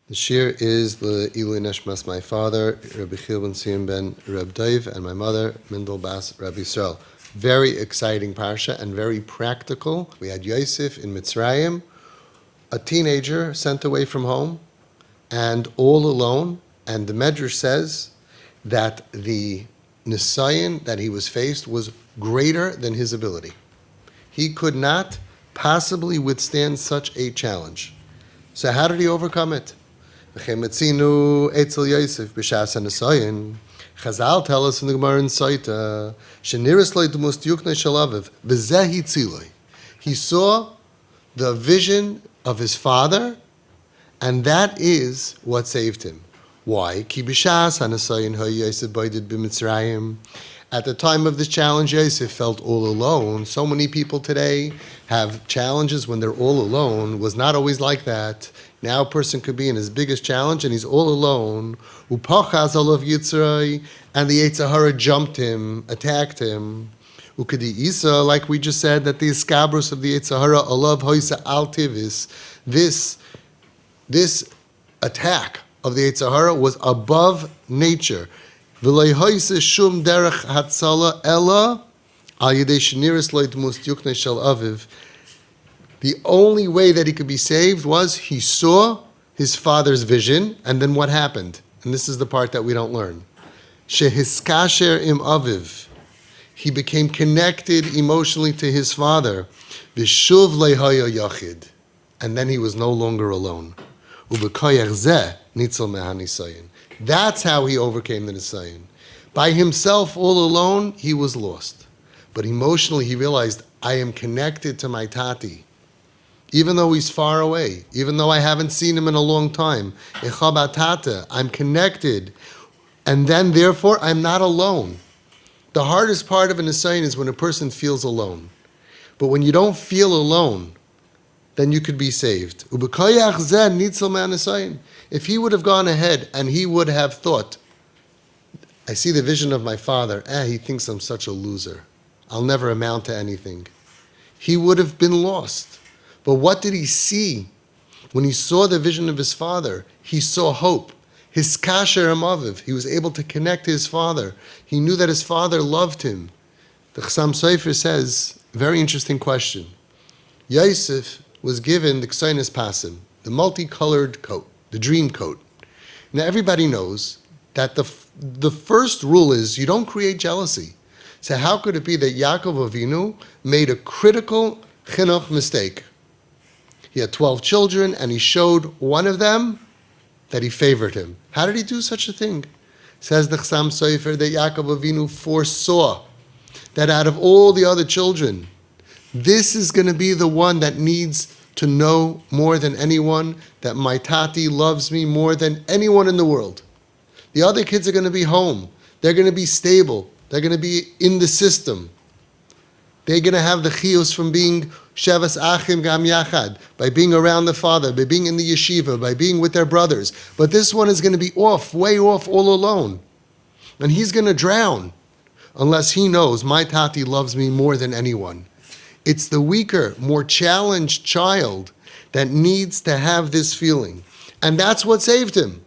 The shir is the Ilui Neshmas, my father, Rabbi Chil ben Sion ben Reb Dave, and my mother, Mindel Bas Rabbi Yisrael. Very exciting parsha and very practical. We had Yosef in Mitzrayim, a teenager sent away from home, and all alone. And the Medrash says that the nisayon that he was faced was greater than his ability. He could not possibly withstand such a challenge. So how did he overcome it? Chazal tell us in the Gemara in Saita, he saw the vision of his father, and that is what saved him. Why? At the time of this challenge, Yosef felt all alone. So many people today have challenges when they're all alone. It was not always like that. Now a person could be in his biggest challenge and he's all alone. And the Yetzer Hara jumped him, attacked him. Like we just said, that the escabrus of the Yetzer Hara, alav hoisa al tivis, this attack of the Yetzer Hara was above nature. The only way that he could be saved was he saw his father's vision, and then what happened? And this is the part that we don't learn. Shehiskasher im aviv. He became connected emotionally to his father. Vishuv lehaya yachid. And then he was no longer alone. Ubekayach zeh nitzel mehanisayin. That's how he overcame the nisayon. By himself, all alone, he was lost. But emotionally, he realized, I am connected to my tati. Even though he's far away, even though I haven't seen him in a long time, I'm connected. And then, therefore, I'm not alone. The hardest part of a nisayon is when a person feels alone. But when you don't feel alone, then you could be saved. If he would have gone ahead and he would have thought, I see the vision of my father, he thinks I'm such a loser. I'll never amount to anything. He would have been lost. But what did he see? When he saw the vision of his father, he saw hope. His kasher amaviv, he was able to connect to his father. He knew that his father loved him. The Chassam Sofer says, very interesting question. Yosef was given the ksainis pasim, the multicolored coat, the dream coat. Now everybody knows that the first rule is you don't create jealousy. So how could it be that Yaakov Avinu made a critical chinuch mistake? He had 12 children and he showed one of them that he favored him. How did he do such a thing? Says the Chassam Sofer that Yaakov Avinu foresaw that out of all the other children, this is going to be the one that needs to know more than anyone that my tati loves me more than anyone in the world. The other kids are going to be home. They're going to be stable. They're going to be in the system. They're going to have the chiyus from being Shavas Achim Gam Yachad, by being around the father, by being in the yeshiva, by being with their brothers. But this one is going to be off, way off, all alone. And he's going to drown unless he knows my tati loves me more than anyone. It's the weaker, more challenged child that needs to have this feeling. And that's what saved him.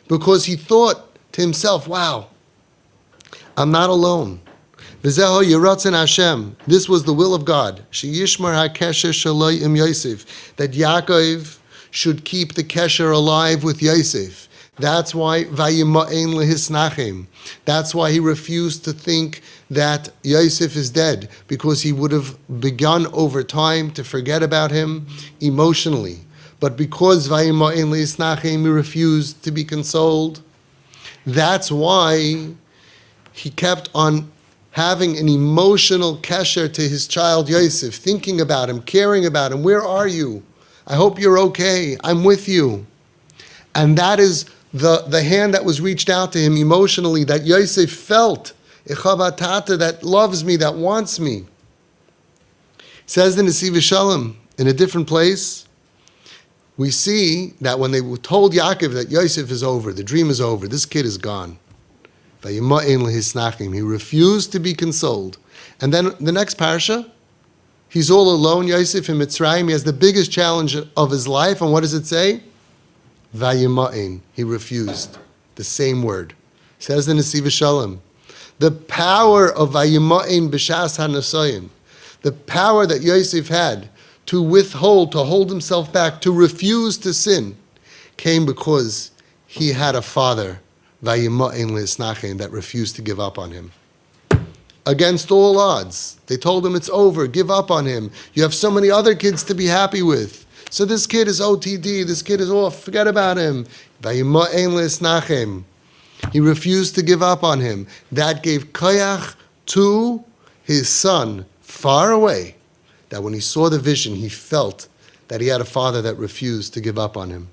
Because he thought to himself, wow, I'm not alone. V'zeho yiratzon Hashem. This was the will of God. Sheyishmar hakesher shaloi im Yosef. That Yaakov should keep the kesher alive with Yosef. That's why vayima'en lehisnachem. That's why he refused to think that Yosef is dead, because he would have begun over time to forget about him emotionally. But because vayima'en lehisnachem, he refused to be consoled. That's why he kept on having an emotional kesher to his child Yosef, thinking about him, caring about him. Where are you? I hope you're okay. I'm with you. And that is the hand that was reached out to him emotionally, that Yosef felt, Echavatata, that loves me, that wants me. It says in Nesivas Shalom, in a different place, we see that when they told Yaakov that Yosef is over, the dream is over, this kid is gone. He refused to be consoled. And then the next parasha, he's all alone, Yosef in Mitzrayim. He has the biggest challenge of his life. And what does it say? Vayima'in, he refused. The same word. Says the Nesivas Shalom. The power of Vayima'in b'shas hanasoyin, the power that Yosef had to withhold, to hold himself back, to refuse to sin, came because he had a father, Vayima'in le'isnachen, that refused to give up on him. Against all odds. They told him it's over, give up on him. You have so many other kids to be happy with. So this kid is OTD, this kid is off, forget about him. Vayima'in le'isnachem. He refused to give up on him. That gave koyach to his son far away, that when he saw the vision, he felt that he had a father that refused to give up on him.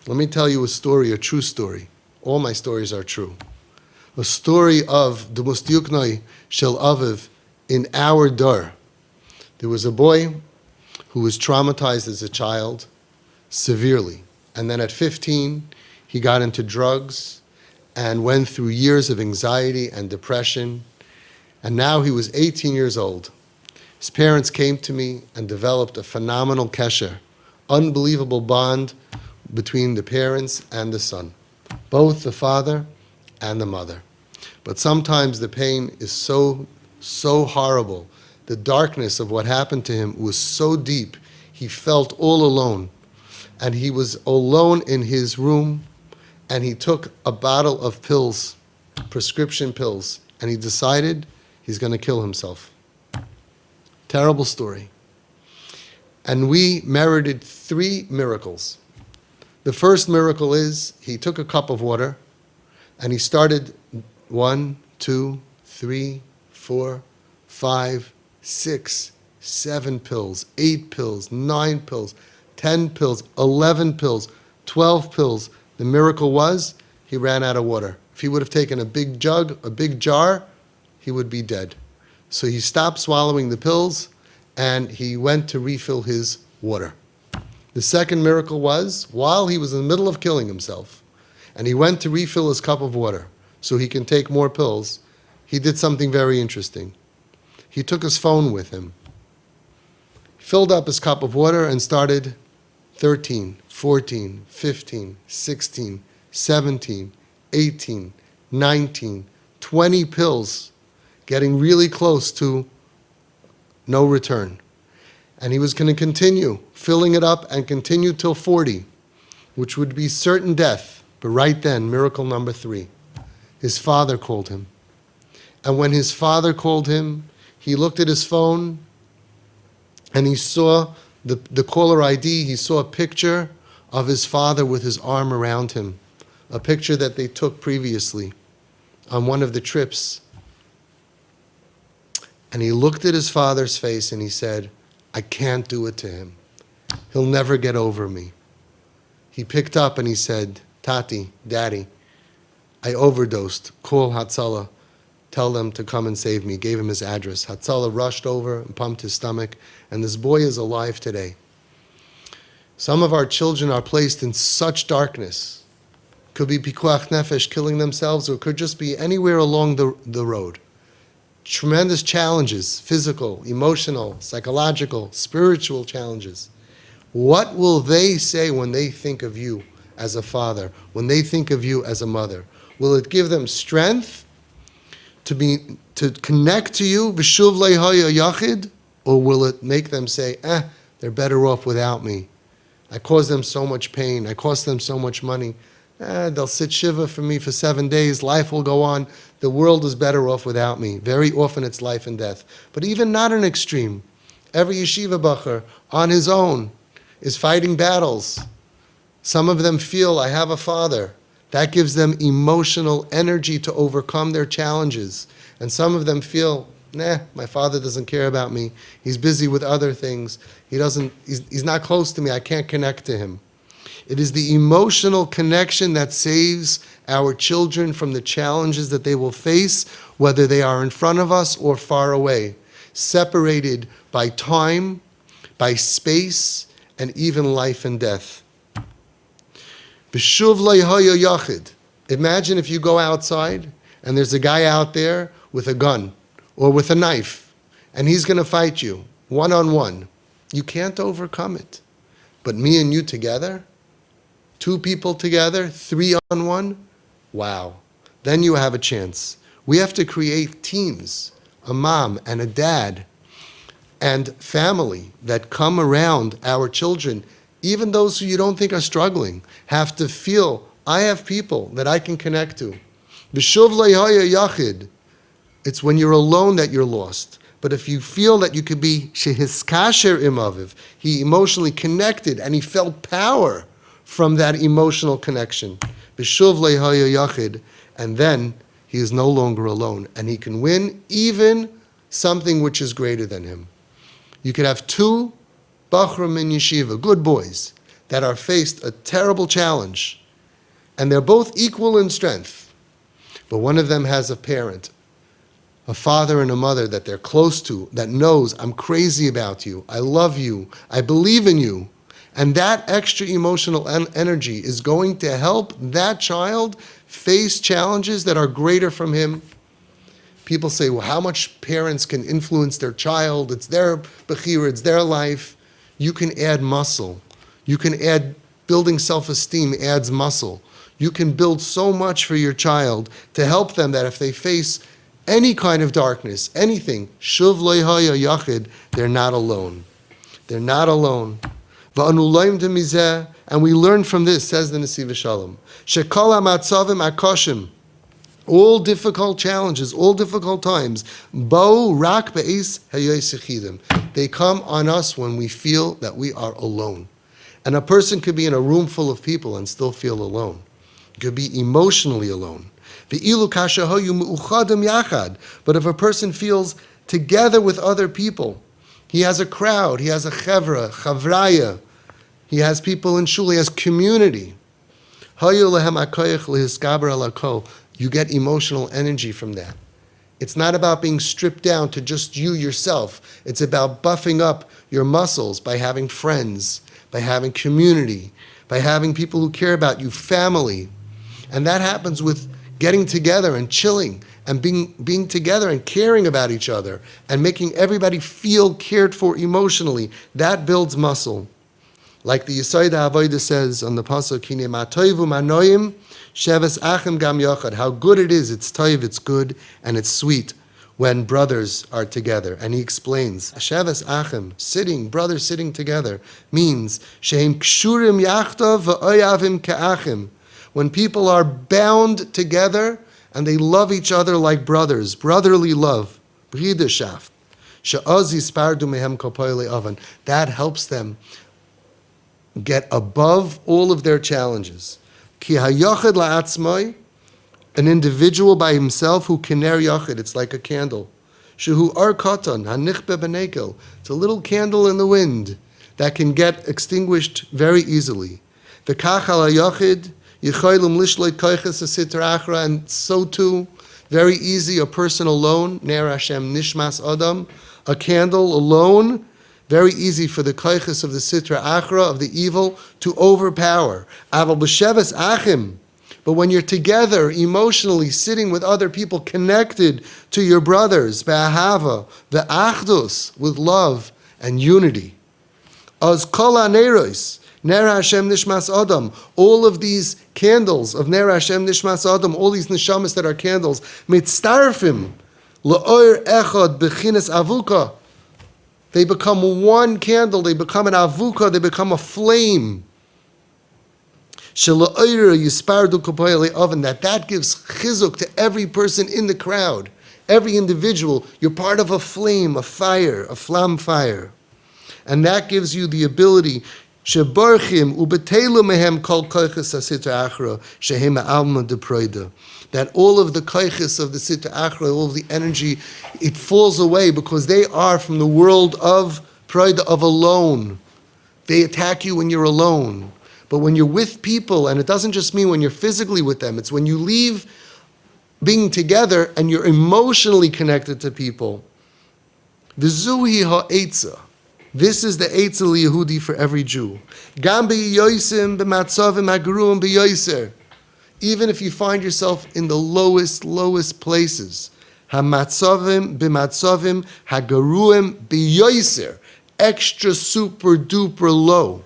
Let me tell you a story, a true story. All my stories are true. A story of the Mustyuknoi Shel Aviv in our Dar. There was a boy who was traumatized as a child severely. And then at 15, he got into drugs and went through years of anxiety and depression. And now he was 18 years old. His parents came to me and developed a phenomenal kesher, unbelievable bond between the parents and the son, both the father and the mother. But sometimes the pain is so horrible. The darkness of what happened to him was so deep. He felt all alone. And he was alone in his room, and he took a bottle of pills, prescription pills, and he decided he's going to kill himself. Terrible story. And we merited 3 miracles. The first miracle is he took a cup of water and he started 1, 2, 3, 4, 5, 6, 7 pills, 8 pills, 9 pills, 10 pills, 11 pills, 12 pills. The miracle was he ran out of water. If he would have taken a big jug, a big jar, he would be dead. So he stopped swallowing the pills and he went to refill his water. The second miracle was while he was in the middle of killing himself and he went to refill his cup of water so he can take more pills, he did something very interesting. He took his phone with him, filled up his cup of water and started 13, 14, 15, 16, 17, 18, 19, 20 pills, getting really close to no return. And he was going to continue filling it up and continue till 40, which would be certain death. But right then, miracle number 3, his father called him. And when his father called him, he looked at his phone and he saw the caller ID. He saw a picture of his father with his arm around him, a picture that they took previously on one of the trips. And he looked at his father's face and he said, I can't do it to him. He'll never get over me. He picked up and he said, Tati, Daddy, I overdosed. Call Hatzalah. Tell them to come and save me. Gave him his address. Hatzalah rushed over and pumped his stomach, and this boy is alive today. Some of our children are placed in such darkness. Could be pikuach nefesh, killing themselves, or could just be anywhere along the road. Tremendous challenges, physical, emotional, psychological, spiritual challenges. What will they say when they think of you as a father, when they think of you as a mother? Will it give them strength to connect to you, v'shuv le'haya yachid, or will it make them say, they're better off without me. I caused them so much pain. I cost them so much money. They'll sit shiva for me for 7 days. Life will go on. The world is better off without me. Very often it's life and death. But even not an extreme. Every yeshiva bacher on his own is fighting battles. Some of them feel, I have a father. That gives them emotional energy to overcome their challenges. And some of them feel, my father doesn't care about me. He's busy with other things. He's not close to me. I can't connect to him. It is the emotional connection that saves our children from the challenges that they will face, whether they are in front of us or far away, separated by time, by space, and even life and death. B'shuv le'haya yachid. Imagine if you go outside and there's a guy out there with a gun or with a knife, and he's going to fight you one-on-one. You can't overcome it. But me and you together, 2 people together, 3 on 1, wow. Then you have a chance. We have to create teams, a mom and a dad and family that come around our children. Even those who you don't think are struggling have to feel, I have people that I can connect to. B'shuv le'haya yachid. It's when you're alone that you're lost. But if you feel that you could be shehiskasher im aviv, he emotionally connected and he felt power from that emotional connection. B'shuv le'haya yachid. And then he is no longer alone. And he can win even something which is greater than him. You could have 2 Bachram in yeshiva, good boys, that are faced a terrible challenge. And they're both equal in strength. But one of them has a parent, a father and a mother that they're close to, that knows, I'm crazy about you, I love you, I believe in you. And that extra emotional energy is going to help that child face challenges that are greater from him. People say, well, how much parents can influence their child? It's their bechira, it's their life. You can add muscle. You can add, building self-esteem adds muscle. You can build so much for your child to help them that if they face any kind of darkness, anything, shuv le'haya yachid, they're not alone. They're not alone. And we learn from this, says the Nesivas Shalom, shekol hamatzavim akoshim, all difficult challenges, all difficult times, bo rak be'is hayosechidim. They come on us when we feel that we are alone. And a person could be in a room full of people and still feel alone. Could be emotionally alone. But if a person feels together with other people, he has a crowd, he has a chavraya, he has people in shul, he has community. You get emotional energy from that. It's not about being stripped down to just you yourself. It's about buffing up your muscles by having friends, by having community, by having people who care about you, family. And that happens with getting together and chilling and being together and caring about each other and making everybody feel cared for emotionally. That builds muscle. Like the Yesod HaAvodah says on the Pasuk, Hine matoivu manoim sheves achim gam yochad. How good it is, it's toiv, it's good, and it's sweet when brothers are together. And he explains, sheves achim, brothers sitting together, means shehem kshurim yachtav v'oyavim ke'achim. When people are bound together and they love each other like brothers, brotherly love, brideshaft, she'oz yispardu mehem kopoyle oven. That helps them get above all of their challenges. Ki hayochid la'atzmai, an individual by himself who kiner yochid, it's like a candle. Shehu ar katan, hanichbe b'nekel, it's a little candle in the wind that can get extinguished very easily. V'kach al hayochid, yichoylum lishloit koiches asitra achra, and so too, very easy, a person alone, ner Hashem nishmas adam, a candle alone, very easy for the koiches of the sitra achra, of the evil, to overpower. Aval b'sheves achim. But when you're together, emotionally, sitting with other people, connected to your brothers, be'ahava, ve'achdus, with love and unity. Az kol ha'neros, ner Hashem nishmas adam, all of these candles of ner Hashem nishmas adam, all these neshamas that are candles, mitztarfim, la'or echad b'chines avuka, they become one candle, they become an avuka, they become a flame. That gives CHIZUK to every person in the crowd, every individual. You're part of a flame, a fire, a flam fire. And that gives you the ability that all of the koiches of the Sitra Achra, all of the energy, it falls away because they are from the world of Proida, of alone. They attack you when you're alone. But when you're with people, and it doesn't just mean when you're physically with them, it's when you leave being together and you're emotionally connected to people. V'zuhi ha'etza. This is the Eitza Yehudi for every Jew. Gam b'yosim b'matzavim ha'geruim b'yoser. Even if you find yourself in the lowest places, hamatzavim b'matzavim hagaruim b'yoser, extra super duper low.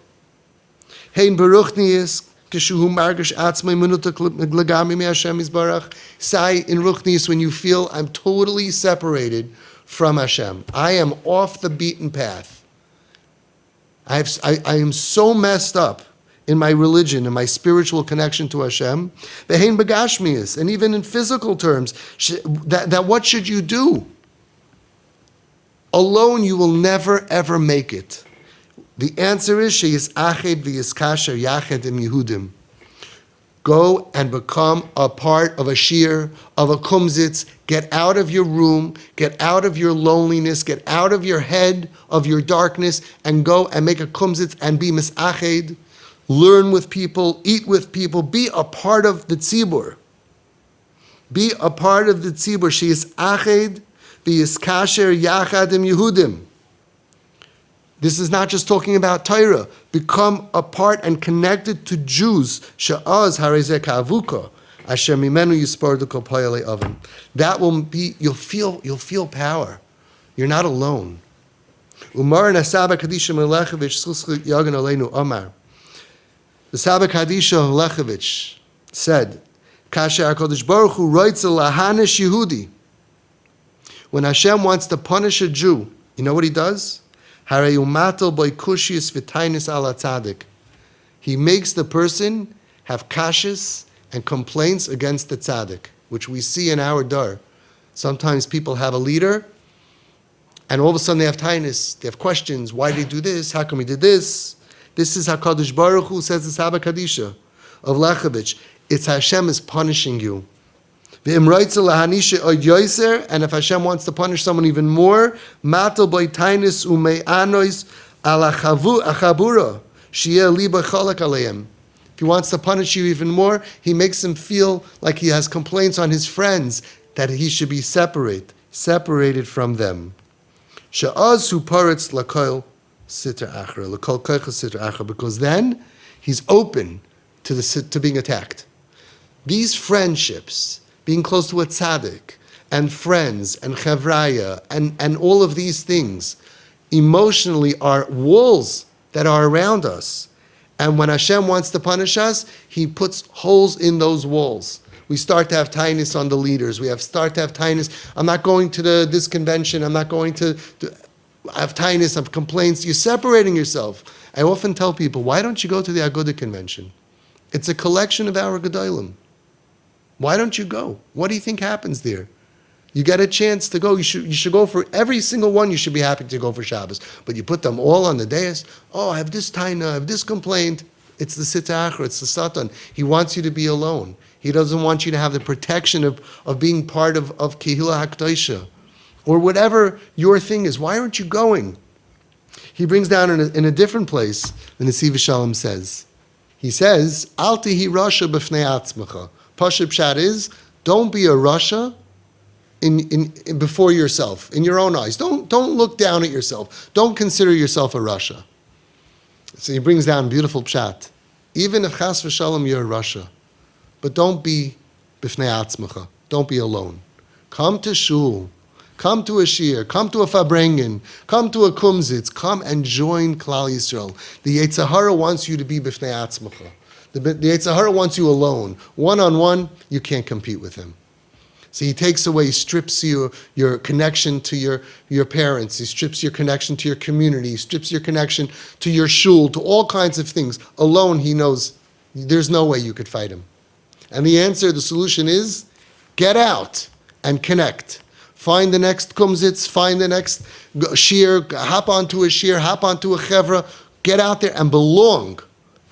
Hein baruch niyis Kishuhu margish atzmei minutak legami me Hashem Yisbarach. Say in Ruchnis when you feel I'm totally separated from Hashem. I am off the beaten path. I am so messed up in my religion and my spiritual connection to Hashem. Behein begashmius, and even in physical terms, that what should you do? Alone you will never ever make it. The answer is sheyis ached v'yiskasher yached im Yehudim. Go and become a part of a shiur, of a kumzitz. Get out of your room, get out of your loneliness, get out of your head, of your darkness, and go and make a kumzitz and be misached. Learn with people, eat with people, be a part of the tzibur. Be a part of the tzibur. She is ached, v'yiskasher yachad im Yehudim. This is not just talking about Torah. Become a part and connected to Jews. She'az harezeh ka'avuka, asher mimenu yispar d'kol payalei oven. That will be, you'll feel power. You're not alone. Umar Nesivas Shalom yagan aleinu Omar. The Sabbath Kadisha Lechovich said, Kasher HaKadosh Baruch Hu writes a lahanish Yehudi. When Hashem wants to punish a Jew, you know what he does? Harei umatel by kushis v'tainis ala tzadik. He makes the person have kashis and complaints against the tzaddik, which we see in our dar. Sometimes people have a leader, and all of a sudden they have tainis, they have questions. Why did he do this? How come he did this? This is HaKadosh Baruch Hu, says the Sabbath Kadisha of Lechovich. It's Hashem is punishing you. And if Hashem wants to punish someone even more, if he wants to punish you even more, he makes him feel like he has complaints on his friends, that he should be separated from them. Because then he's open to being attacked. These friendships, being close to a tzaddik, and friends, and chevraya, and all of these things, emotionally are walls that are around us. And when Hashem wants to punish us, He puts holes in those walls. We start to have tinus on the leaders. We start to have tinus. I'm not going to this convention. I'm not going to I have tinus, I have complaints. You're separating yourself. I often tell people, why don't you go to the Agudah convention? It's a collection of our Gedolim. Why don't you go? What do you think happens there? You get a chance to go. You should go for every single one. You should be happy to go for Shabbos. But you put them all on the dais. Oh, I have this taina, I have this complaint. It's the Sitah Achra, it's the Satan. He wants you to be alone. He doesn't want you to have the protection of being part of Kehillah HaKadoshah. Or whatever your thing is. Why aren't you going? He brings down in a different place, the Nesivas Shalom says. He says, Al tihi rasha b'fnei atzmecha. Pashut pshat is, don't be a rasha in before yourself, in your own eyes. Don't look down at yourself. Don't consider yourself a rasha. So he brings down beautiful pshat. Even if chas v'shalom you're a rasha, but don't be b'fnei atzmecha. Don't be alone. Come to shul. Come to a shiur, come to a fabrengen, come to a kumzitz, come and join Klal Yisrael. The Yetzer Hara wants you to be b'fnei atzmecha. The Yetzer Hara wants you alone. One-on-one, you can't compete with him. So he takes away, strips your connection to your parents, he strips your connection to your community, he strips your connection to your shul, to all kinds of things. Alone, he knows there's no way you could fight him. And the answer, the solution is, get out and connect. Find the next kumzitz, find the next shiur, hop onto a shiur, hop onto a chevra, get out there and belong.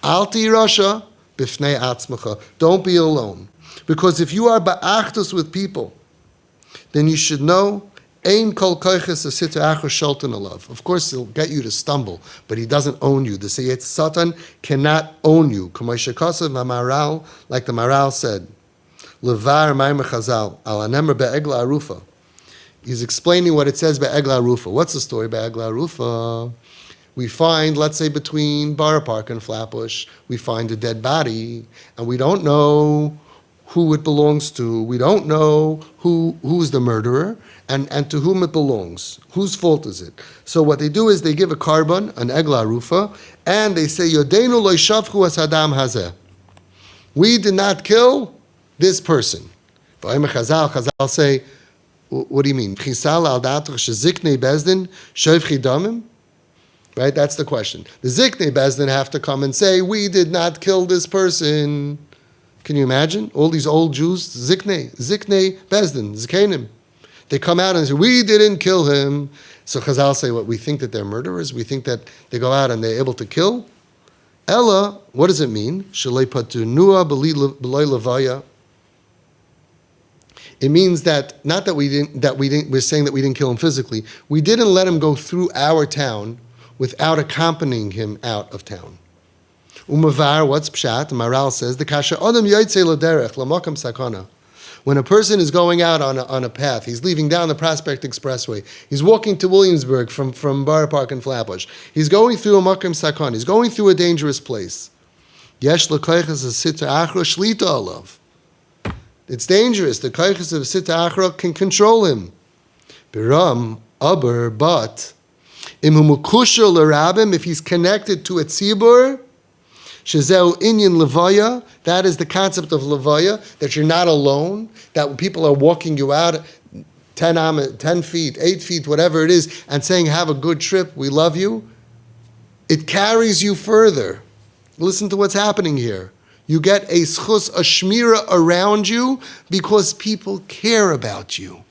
Al ti rasha b'fnei atzmecha. Don't be alone. Because if you are ba'achdus with people, then you should know, ein kol koiches asita achar sholten alav. Of course, he'll get you to stumble, but he doesn't own you. The Satan cannot own you. K'may shekasav ma'maral, like the Maral said, levar ma'im chazal, al anemer be'egla arufa. He's explaining what it says by Egla Rufa. What's the story by Egla Rufa? We find, let's say, between Borough Park and Flatbush, we find a dead body, and we don't know who it belongs to. We don't know who's the murderer and to whom it belongs. Whose fault is it? So what they do is they give a carbon, an Egla Rufa, and they say, Yodeinu lo yishavchu es hadam hazeh. We did not kill this person. Chazal say, what do you mean? Right? That's the question. The Ziknei Bezdin have to come and say, we did not kill this person. Can you imagine? All these old Jews, Ziknei Bezdin, Zikenim. They come out and say, we didn't kill him. So Chazal say, what, we think that they're murderers? We think that they go out and they're able to kill? Ella, what does it mean? Shalei patunua b'loy levaya. It means that, not that we're saying that we didn't kill him physically. We didn't let him go through our town without accompanying him out of town. Umavar, what's pshat? Maral says, the kasha adam yotzei l'derech l'makam sakana. When a person is going out on a path, he's leaving down the Prospect Expressway, he's walking to Williamsburg from Borough Park and Flatbush, he's going through a makam sakana, he's going through a dangerous place. Yesh l'koiches sitra achra shlita alav. It's dangerous. The koiches of sitra achra can control him. Biram, but if he's connected to a tzibur, shezeu inyan levaya, that is the concept of levaya, that you're not alone, that when people are walking you out 10 feet, 8 feet, whatever it is, and saying, have a good trip, we love you, it carries you further. Listen to what's happening here. You get a schus, a shmira around you because people care about you.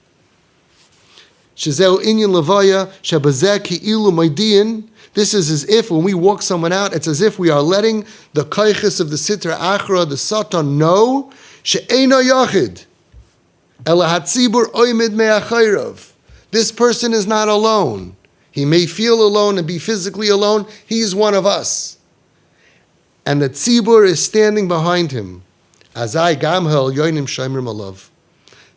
Shezeu inyan levaya, shebazeh ki'ilu maidiyin. This is as if when we walk someone out, it's as if we are letting the koiches of the sitra achra, the satan, know she'eino yachid ela hatzibur oimid me'achayrav. This person is not alone. He may feel alone and be physically alone. He's one of us. And the tzibur is standing behind him. Azai gamhel yoinim shaimrim alav.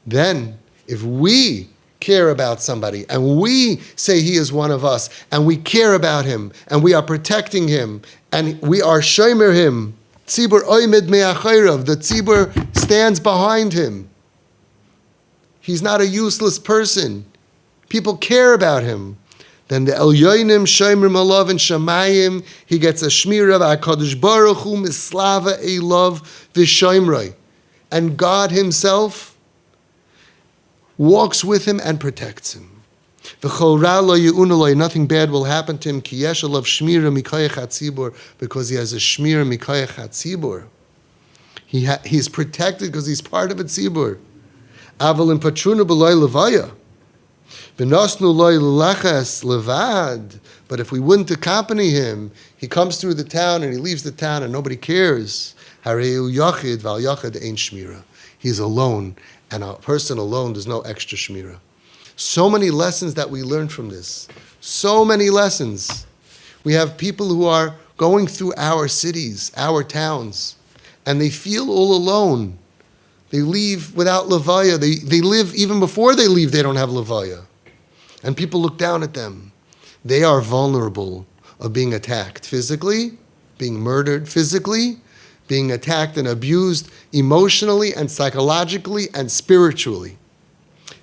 Then, if we care about somebody and we say he is one of us and we care about him and we are protecting him and we are shomer him, tzibur oimid me'achayrav, the tzibur stands behind him. He's not a useless person. People care about him. Then the Elyonim Shomer Malav and Shamayim, he gets a shmira of HaKadosh Baruch Hu mislava elav v'shoimroi. And God himself walks with him and protects him. V'chol ra lo ye'unaloi, nothing bad will happen to him, ki yesh alav shmira mikayach hatzibur, because he has a shmira mikayach hatzibur. He's protected because he's part of a tzibur. Aval in patruna b'loi levaya. But if we wouldn't accompany him, he comes through the town and he leaves the town and nobody cares. He's alone, and a person alone, there's no extra shmira. So many lessons that we learn from this. So many lessons. We have people who are going through our cities, our towns, and they feel all alone. They leave without levaya. They live, even before they leave, they don't have levaya. And people look down at them. They are vulnerable of being attacked physically, being murdered physically, being attacked and abused emotionally and psychologically and spiritually.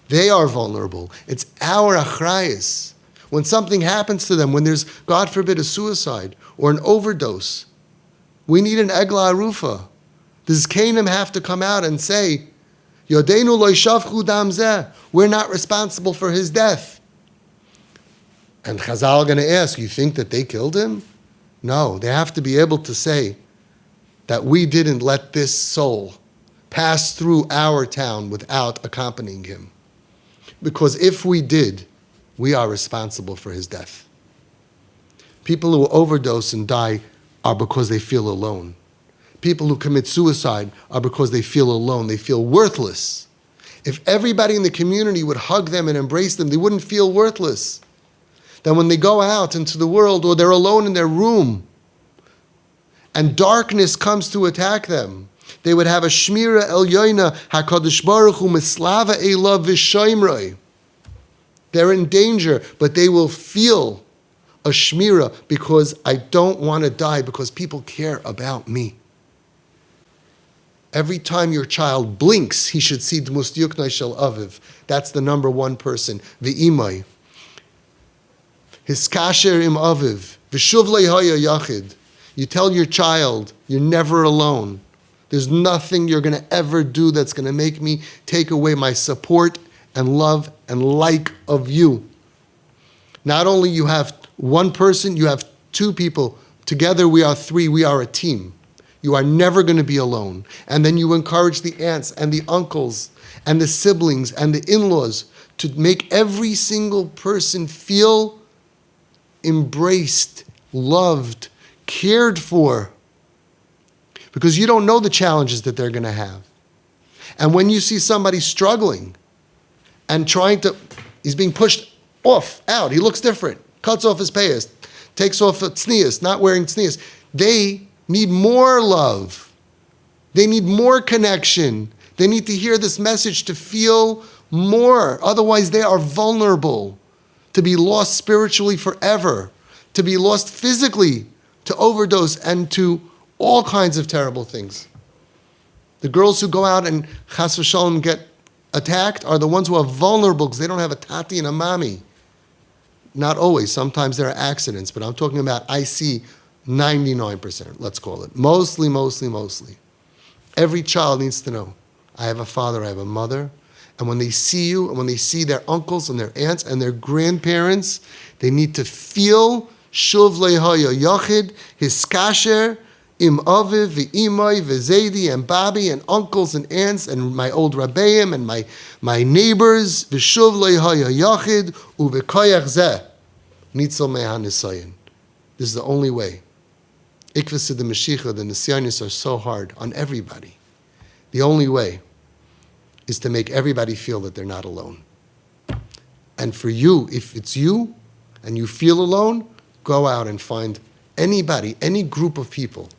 They are vulnerable. It's our achrayus. When something happens to them, when there's, God forbid, a suicide or an overdose, we need an egla arufa. The Zkenim have to come out and say, Yodeinu lo yishavchu dam zeh. We're not responsible for his death. And Chazal are going to ask, you think that they killed him? No, they have to be able to say that we didn't let this soul pass through our town without accompanying him. Because if we did, we are responsible for his death. People who overdose and die are because they feel alone. People who commit suicide are because they feel alone. They feel worthless. If everybody in the community would hug them and embrace them, they wouldn't feel worthless. Then when they go out into the world or they're alone in their room and darkness comes to attack them, they would have a shmira elyoina HaKadosh Baruch Hu mislava elav v'shoimroi. They're in danger, but they will feel a shmira because I don't want to die because people care about me. Every time your child blinks, he should see Dmus Yuknai Shel Aviv. That's the number one person. V'imai. Hiskasher im Aviv. V'shuv le'haya yachid. You tell your child, you're never alone. There's nothing you're going to ever do that's going to make me take away my support and love and like of you. Not only you have one person, you have two people. Together we are three. We are a team. You are never going to be alone. And then you encourage the aunts and the uncles and the siblings and the in-laws to make every single person feel embraced, loved, cared for. Because you don't know the challenges that they're going to have. And when you see somebody struggling and he's being pushed off, out, he looks different, cuts off his payas, takes off tznius, not wearing tznius, they need more love. They need more connection. They need to hear this message to feel more. Otherwise, they are vulnerable to be lost spiritually forever, to be lost physically, to overdose, and to all kinds of terrible things. The girls who go out and chas v'shalom get attacked are the ones who are vulnerable because they don't have a tati and a mami. Not always. Sometimes there are accidents, but I'm talking about, I see 99%, let's call it. Mostly. Every child needs to know, I have a father, I have a mother, and when they see you, and when they see their uncles and their aunts and their grandparents, they need to feel shuv lehaya yachid, his kasher, im aviv, v'imai, v'zedi, and babi, and uncles and aunts, and my old rabbeim, and my neighbors, v'shuv lehaya yachid, u'v'koyach zeh, nitzel me'han nisayin. This is the only way. Ikvas the Mashiach, the Nisyanis are so hard on everybody. The only way is to make everybody feel that they're not alone. And for you, if it's you, and you feel alone, go out and find anybody, any group of people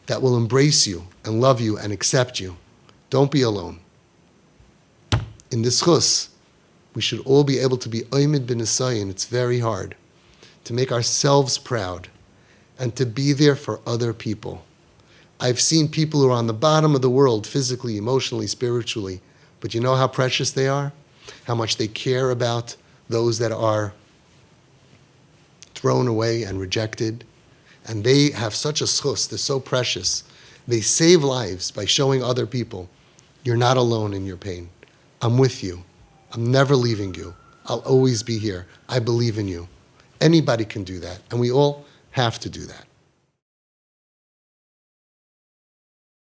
that will embrace you and love you and accept you. Don't be alone. In this chus, we should all be able to be oimid b'nisayin. It's very hard to make ourselves proud and to be there for other people. I've seen people who are on the bottom of the world, physically, emotionally, spiritually, but you know how precious they are? How much they care about those that are thrown away and rejected. And they have such a schus, they're so precious. They save lives by showing other people, you're not alone in your pain. I'm with you. I'm never leaving you. I'll always be here. I believe in you. Anybody can do that, and we all have to do that.